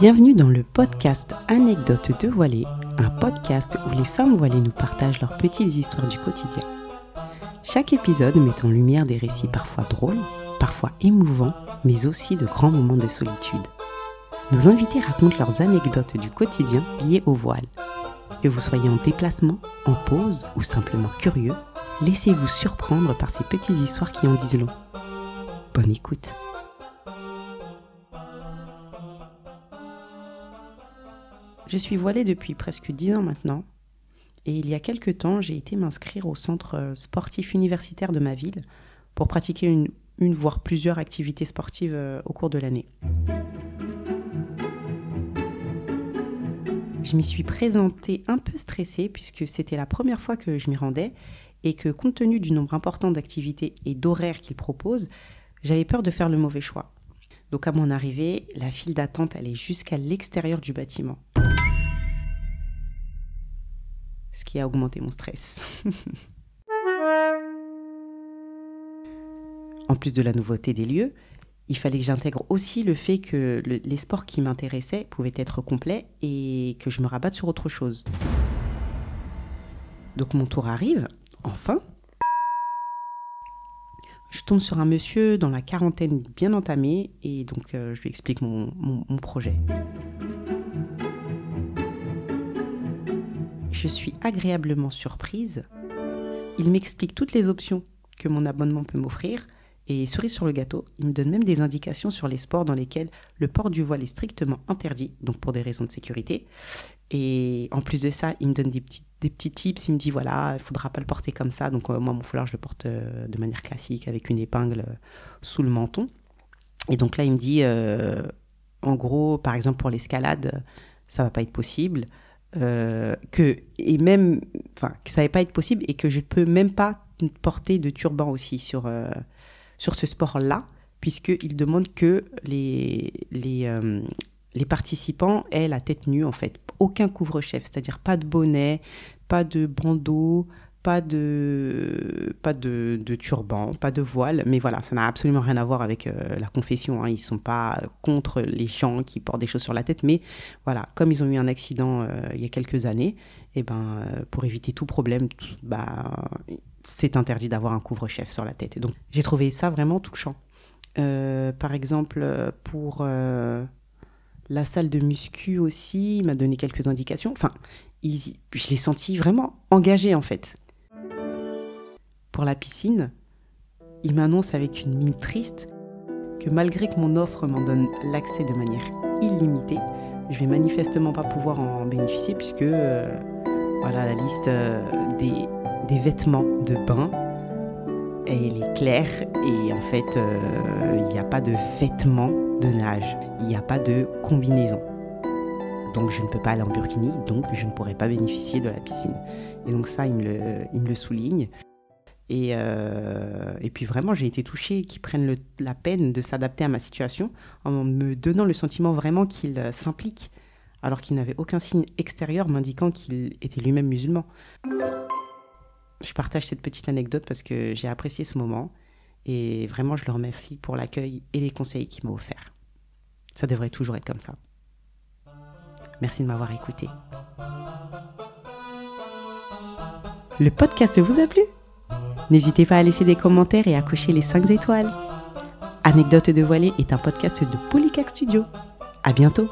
Bienvenue dans le podcast Anecdotes de voilées, un podcast où les femmes voilées nous partagent leurs petites histoires du quotidien. Chaque épisode met en lumière des récits parfois drôles, parfois émouvants, mais aussi de grands moments de solitude. Nos invités racontent leurs anecdotes du quotidien liées au voile. Que vous soyez en déplacement, en pause ou simplement curieux, laissez-vous surprendre par ces petites histoires qui en disent long. Bonne écoute. Je suis voilée depuis presque 10 ans maintenant et il y a quelques temps, j'ai été m'inscrire au centre sportif universitaire de ma ville pour pratiquer une voire plusieurs activités sportives au cours de l'année. Je m'y suis présentée un peu stressée puisque c'était la première fois que je m'y rendais et que compte tenu du nombre important d'activités et d'horaires qu'ils proposent, j'avais peur de faire le mauvais choix. Donc à mon arrivée, la file d'attente allait jusqu'à l'extérieur du bâtiment. Ce qui a augmenté mon stress. En plus de la nouveauté des lieux, il fallait que j'intègre aussi le fait que les sports qui m'intéressaient pouvaient être complets et que je me rabatte sur autre chose. Donc mon tour arrive, enfin. Je tombe sur un monsieur dans la quarantaine bien entamé et donc je lui explique mon projet. Je suis agréablement surprise. Il m'explique toutes les options que mon abonnement peut m'offrir et cerise sur le gâteau, il me donne même des indications sur les sports dans lesquels le port du voile est strictement interdit, donc pour des raisons de sécurité. Et en plus de ça, il me donne des petits tips, il me dit voilà, il ne faudra pas le porter comme ça, donc moi mon foulard je le porte de manière classique avec une épingle sous le menton. Et donc là il me dit en gros, par exemple pour l'escalade, ça ne va pas être possible. Que ça va pas être possible et que je peux même pas porter de turban aussi sur ce sport-là, puisqu'il demande que les participants aient la tête nue en fait, aucun couvre-chef, c'est-à-dire pas de bonnet, pas de bandeau, pas de turban, pas de voile, mais voilà, ça n'a absolument rien à voir avec la confession, hein. Ils ne sont pas contre les gens qui portent des choses sur la tête, mais voilà, comme ils ont eu un accident il y a quelques années, et pour éviter tout problème, c'est interdit d'avoir un couvre-chef sur la tête. Et donc, j'ai trouvé ça vraiment touchant. Par exemple, pour la salle de muscu aussi, il m'a donné quelques indications. Enfin, je l'ai senti vraiment engagé en fait. Pour la piscine, il m'annonce avec une mine triste que malgré que mon offre m'en donne l'accès de manière illimitée, je vais manifestement pas pouvoir en bénéficier puisque la liste des vêtements de bain, elle est claire et en fait il n'y a pas de vêtements de nage, il n'y a pas de combinaison. Donc je ne peux pas aller en burkini, donc je ne pourrai pas bénéficier de la piscine. Et donc ça, il me le souligne. Et puis vraiment, j'ai été touchée qu'ils prennent la peine de s'adapter à ma situation en me donnant le sentiment vraiment qu'il s'implique, alors qu'il n'avait aucun signe extérieur m'indiquant qu'il était lui-même musulman. Je partage cette petite anecdote parce que j'ai apprécié ce moment et vraiment, je le remercie pour l'accueil et les conseils qu'il m'a offerts. Ça devrait toujours être comme ça. Merci de m'avoir écouté. Le podcast vous a plu ? N'hésitez pas à laisser des commentaires et à cocher les 5 étoiles. Anecdotes de voilée est un podcast de Polycac Studio. À bientôt.